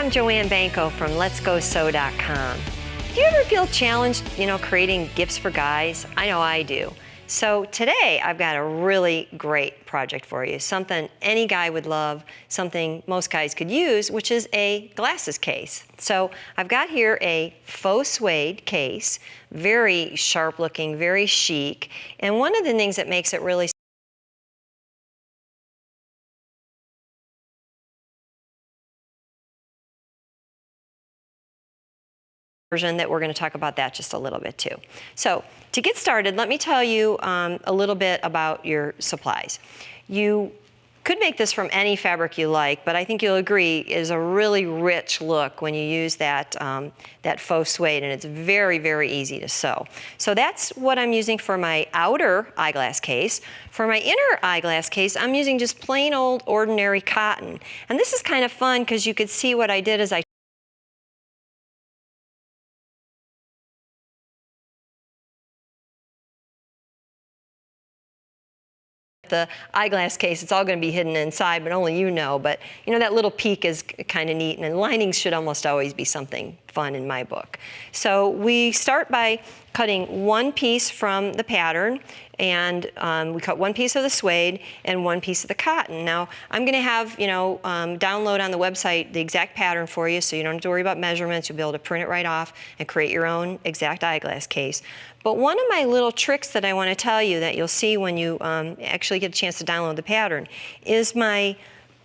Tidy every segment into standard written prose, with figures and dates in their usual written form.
I'm Joanne Banko from letsgosew.com. Do you ever feel challenged, creating gifts for guys? I know I do. So today I've got a really great project for you, something any guy would love, something most guys could use, which is a glasses case. So I've got here a faux suede case, very sharp looking, very chic, and one of the things that makes it really version that we're going to talk about that just a little bit too. So to get started, let me tell you a little bit about your supplies. You could make this from any fabric you like, but I think you'll agree is a really rich look when you use that, that faux suede, and it's very, very easy to sew. So that's what I'm using for my outer eyeglass case. For my inner eyeglass case, I'm using just plain old ordinary cotton. And this is kind of fun because you could see what I did is I the eyeglass case, it's all going to be hidden inside, but only you know. But that little peek is kind of neat, and linings should almost always be something fun in my book. So we start by cutting one piece from the pattern, and we cut one piece of the suede and one piece of the cotton. Now I'm going to have download on the website the exact pattern for you, so you don't have to worry about measurements. You'll be able to print it right off and create your own exact eyeglass case. But one of my little tricks that I want to tell you that you'll see when you actually get a chance to download the pattern is my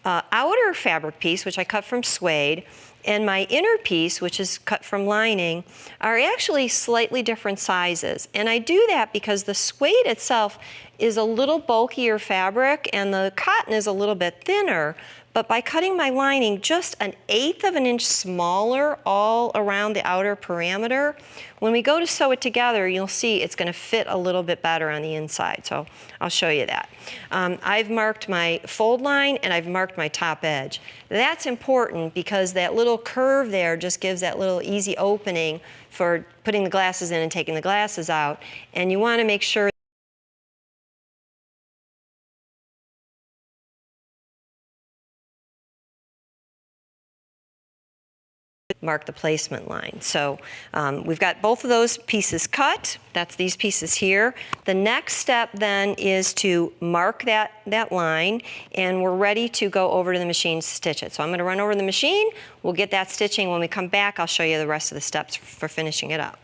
outer fabric piece, which I cut from suede, and my inner piece, which is cut from lining, are actually slightly different sizes. And I do that because the suede itself is a little bulkier fabric and the cotton is a little bit thinner. But by cutting my lining just 1/8 of an inch smaller all around the outer parameter, when we go to sew it together, you'll see it's going to fit a little bit better on the inside. So I'll show you that. I've marked my fold line and I've marked my top edge. That's important because that little curve there just gives that little easy opening for putting the glasses in and taking the glasses out. And you want to make sure mark the placement line. So we've got both of those pieces cut. That's these pieces here. The next step then is to mark that line, and we're ready to go over to the machine to stitch it. So I'm going to run over to the machine. We'll get that stitching. When we come back, I'll show you the rest of the steps for finishing it up.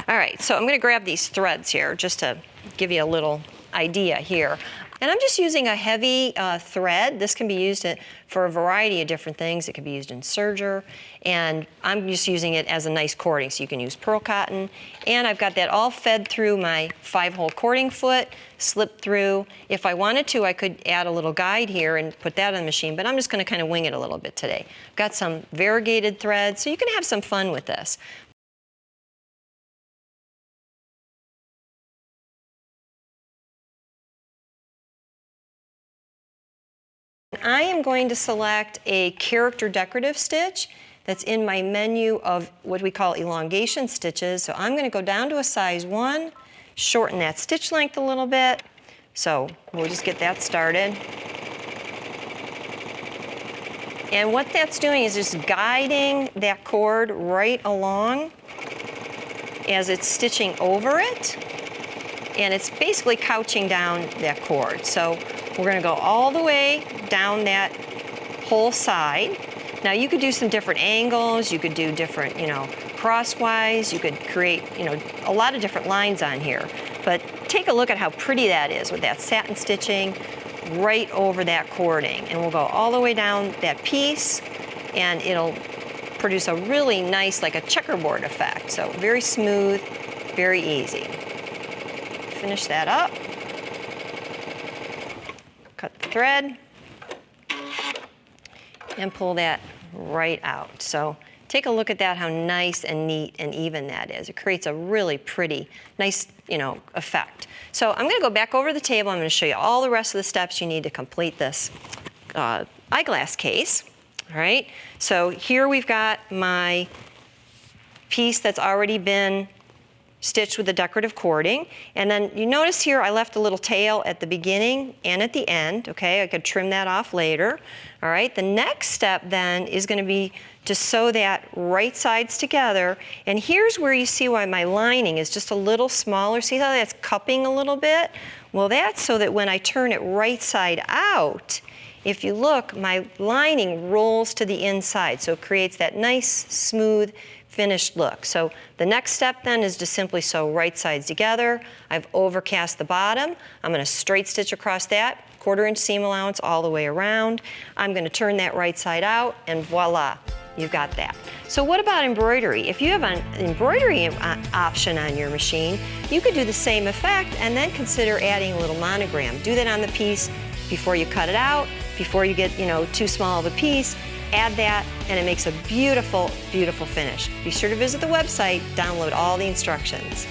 All right, so I'm going to grab these threads here just to give you a little idea here. And I'm just using a heavy thread. This can be used for a variety of different things. It can be used in serger, and I'm just using it as a nice cording. So you can use pearl cotton, and I've got that all fed through my 5-hole cording foot, slipped through. If I wanted to, I could add a little guide here and put that on the machine, but I'm just going to kind of wing it a little bit today. I've got some variegated threads, so you can have some fun with this. I am going to select a character decorative stitch that's in my menu of what we call elongation stitches. So I'm going to go down to a size 1, shorten that stitch length a little bit. So we'll just get that started. And what that's doing is just guiding that cord right along as it's stitching over it. And it's basically couching down that cord. So we're going to go all the way down that whole side. Now you could do some different angles, you could do different, crosswise, you could create, a lot of different lines on here. But take a look at how pretty that is with that satin stitching right over that cording. And we'll go all the way down that piece, and it'll produce a really nice, like a checkerboard effect. So very smooth, very easy. Finish that up. Cut the thread and pull that right out. So take a look at that, how nice and neat and even that is. It creates a really pretty, nice, effect. So I'm going to go back over the table. I'm going to show you all the rest of the steps you need to complete this eyeglass case. All right. So here we've got my piece that's already been stitched with the decorative cording. And then you notice here I left a little tail at the beginning and at the end, okay? I could trim that off later. All right, the next step then is going to be to sew that right sides together. And here's where you see why my lining is just a little smaller. See how that's cupping a little bit? Well, that's so that when I turn it right side out, if you look, my lining rolls to the inside, so it creates that nice, smooth, finished look. So the next step then is to simply sew right sides together. I've overcast the bottom. I'm going to straight stitch across that, 1/4 inch seam allowance all the way around. I'm going to turn that right side out, and voila, you've got that. So what about embroidery? If you have an embroidery option on your machine, you could do the same effect and then consider adding a little monogram. Do that on the piece before you cut it out, before you get, too small of a piece. Add that, and it makes a beautiful, beautiful finish. Be sure to visit the website, download all the instructions.